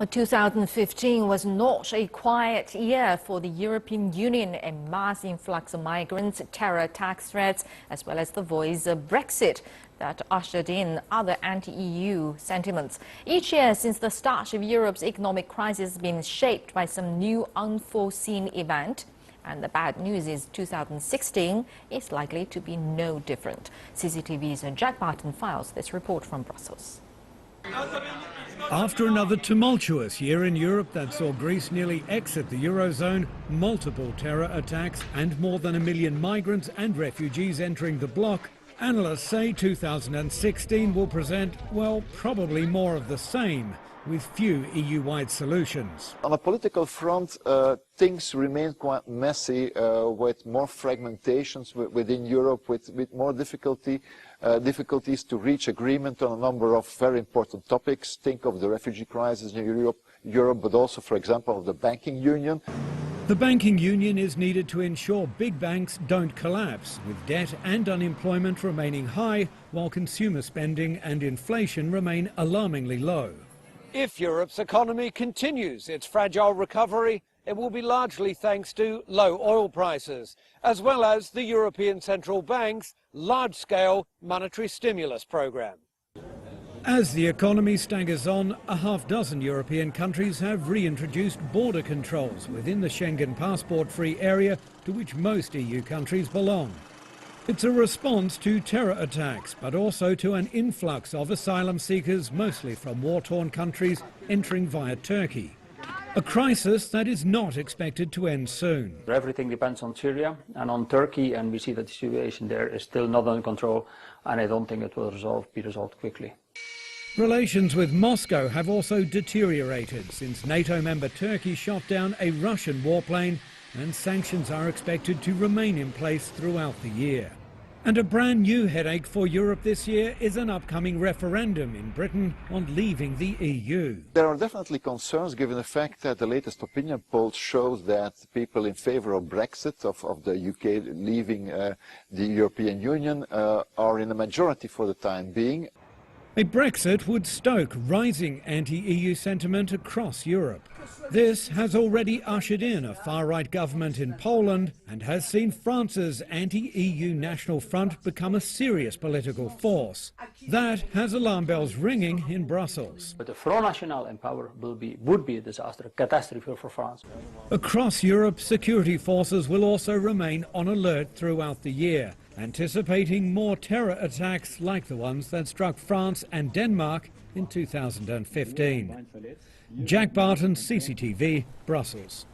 2015 was not a quiet year for the European Union. A mass influx of migrants, terror attack threats, as well as the voice of Brexit that ushered in other anti-EU sentiments. Each year since the start of Europe's economic crisis has been shaped by some new unforeseen event. And the bad news is 2016 is likely to be no different. CCTV's Jack Barton files this report from Brussels. After another tumultuous year in Europe that saw Greece nearly exit the Eurozone, multiple terror attacks and more than 1 million migrants and refugees entering the bloc, analysts say 2016 will present, well, probably more of the same, with few EU-wide solutions. On a political front, things remain quite messy, with more fragmentations within Europe, with more difficulties to reach agreement on a number of very important topics. Think of the refugee crisis in Europe, but also, for example, of the banking union. The banking union is needed to ensure big banks don't collapse, with debt and unemployment remaining high, while consumer spending and inflation remain alarmingly low. If Europe's economy continues its fragile recovery, it will be largely thanks to low oil prices, as well as the European Central Bank's large-scale monetary stimulus programme. As the economy staggers on, a half-dozen European countries have reintroduced border controls within the Schengen passport-free area to which most EU countries belong. It's a response to terror attacks, but also to an influx of asylum seekers, mostly from war-torn countries, entering via Turkey. A crisis that is not expected to end soon. Everything depends on Syria and on Turkey, and we see that the situation there is still not under control, and I don't think it will be resolved quickly. Relations with Moscow have also deteriorated since NATO member Turkey shot down a Russian warplane, and sanctions are expected to remain in place throughout the year. And a brand new headache for Europe this year is an upcoming referendum in Britain on leaving the EU. There are definitely concerns given the fact that the latest opinion poll shows that people in favour of Brexit, of the UK leaving the European Union, are in a majority for the time being. A Brexit would stoke rising anti-EU sentiment across Europe. This has already ushered in a far-right government in Poland and has seen France's anti-EU National Front become a serious political force. That has alarm bells ringing in Brussels. But the Front National in power would be a disaster, a catastrophe for France. Across Europe, security forces will also remain on alert throughout the year, anticipating more terror attacks like the ones that struck France and Denmark in 2015. Jack Barton, CCTV, Brussels.